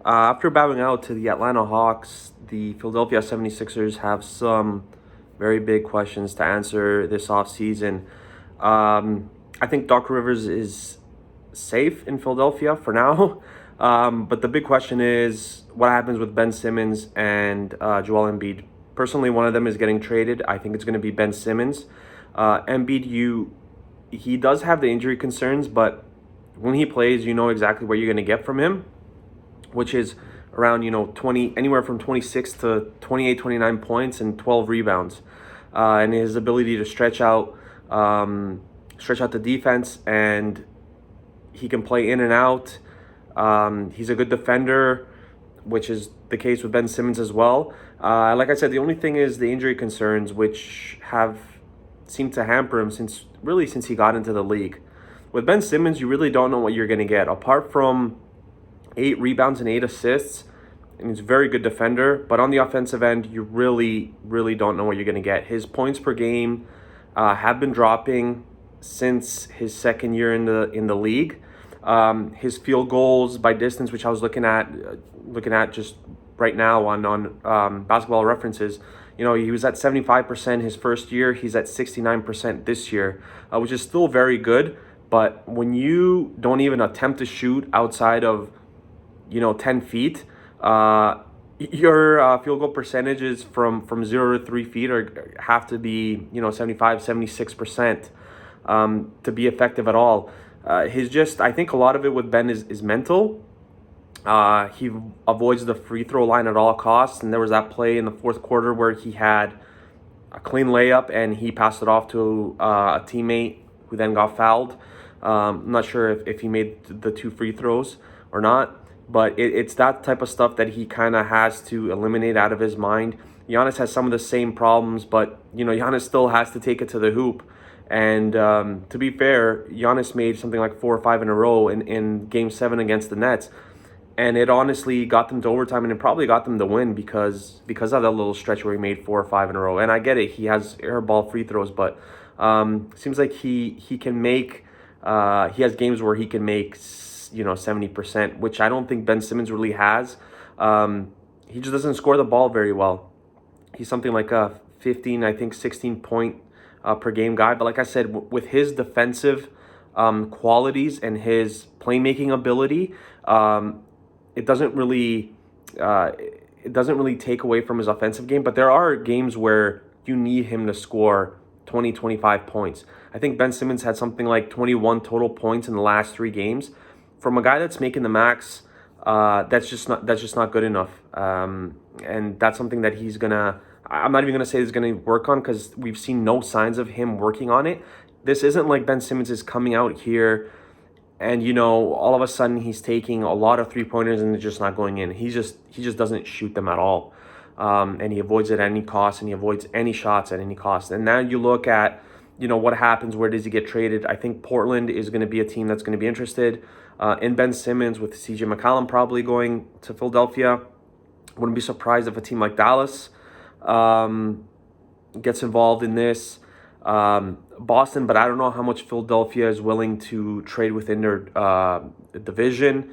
After bowing out to the Atlanta Hawks, the Philadelphia 76ers have some very big questions to answer this offseason. I think Doc Rivers is safe in Philadelphia for now. But the big question is what happens with Ben Simmons and Joel Embiid. Personally, one of them is getting traded. I think it's going to be Ben Simmons. Embiid, he does have the injury concerns, but when he plays, you know exactly what you're going to get from him, which is around 20, anywhere from 26 to 28, 29 points and 12 rebounds, and his ability to stretch out the defense, and he can play in and out. He's a good defender, which is the case with Ben Simmons as well. Like I said, the only thing is the injury concerns, which have seemed to hamper him since he got into the league. With Ben Simmons, you really don't know what you're going to get. Apart from 8 rebounds and 8 assists, and he's a very good defender. But on the offensive end, you really, really don't know what you're going to get. His points per game have been dropping since his second year in the league. His field goals by distance, which I was looking at just right now on Basketball References, he was at 75% his first year. He's at 69% this year, which is still very good. But when you don't even attempt to shoot outside of 10 feet, your field goal percentages from 0 to 3 feet have to be 75, 76% to be effective at all. I think a lot of it with Ben is mental. He avoids the free throw line at all costs, and there was that play in the fourth quarter where he had a clean layup and he passed it off to a teammate who then got fouled. I'm not sure if he made the 2 free throws or not, but it's that type of stuff that he kind of has to eliminate out of his mind. Giannis has some of the same problems, but Giannis still has to take it to the hoop. And to be fair, Giannis made something like 4 or 5 in a row in Game 7 against the Nets. And it honestly got them to overtime, and it probably got them the win because of that little stretch where he made 4 or 5 in a row. And I get it, he has airball free throws, but seems like he can make he has games where he can make 70%, which I don't think Ben Simmons really has. He just doesn't score the ball very well. He's something like a 15, I think 16 point per game guy. But like I said, with his defensive qualities and his playmaking ability, it doesn't really take away from his offensive game. But there are games where you need him to score 20, 25 points. I think Ben Simmons had something like 21 total points in the last 3 games. From a guy that's making the max, that's just not good enough. And that's something that I'm not even gonna say he's gonna work on, because we've seen no signs of him working on it. This isn't like Ben Simmons is coming out here and all of a sudden he's taking a lot of 3-pointers and they're just not going in. He just doesn't shoot them at all. And he avoids it at any cost, and he avoids any shots at any cost. And now you look at what happens. Where does he get traded? I think Portland is going to be a team that's going to be interested in Ben Simmons, with CJ McCollum probably going to Philadelphia. Wouldn't be surprised if a team like Dallas gets involved in this. Boston, but I don't know how much Philadelphia is willing to trade within their division.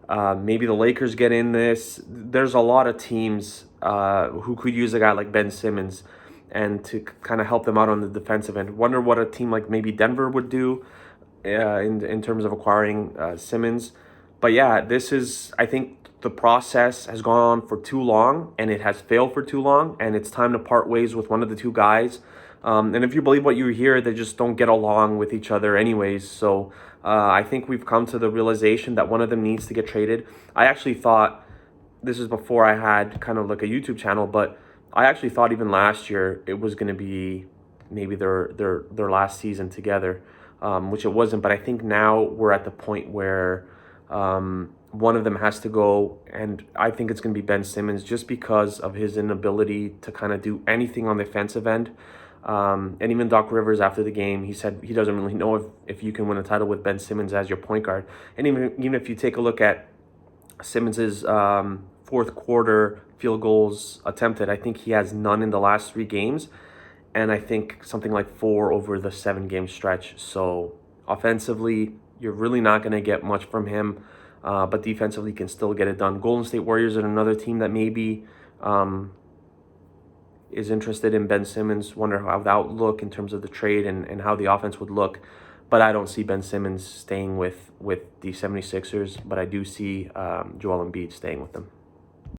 Maybe the Lakers get in this. There's a lot of teams who could use a guy like Ben Simmons and to kind of help them out on the defensive end. Wonder what a team like maybe Denver would do in terms of acquiring Simmons. But yeah, I think the process has gone on for too long, and it has failed for too long, and it's time to part ways with one of the two guys. And if you believe what you hear, they just don't get along with each other anyways. So I think we've come to the realization that one of them needs to get traded. I actually thought, this is before I had kind of like a YouTube channel, but I actually thought even last year it was going to be maybe their last season together, which it wasn't. But I think now we're at the point where one of them has to go, and I think it's going to be Ben Simmons, just because of his inability to kind of do anything on the offensive end. And even Doc Rivers, after the game, he said he doesn't really know if you can win a title with Ben Simmons as your point guard. And even if you take a look at Simmons's fourth quarter field goals attempted, I think he has none in the last 3 games, and I think something like 4 over the 7-game stretch. So offensively, you're really not going to get much from him. but defensively can still get it done. Golden State Warriors are another team that maybe is interested in Ben Simmons. Wonder how that would look in terms of the trade and how the offense would look. But I don't see Ben Simmons staying with the 76ers, but I do see Joel Embiid staying with them.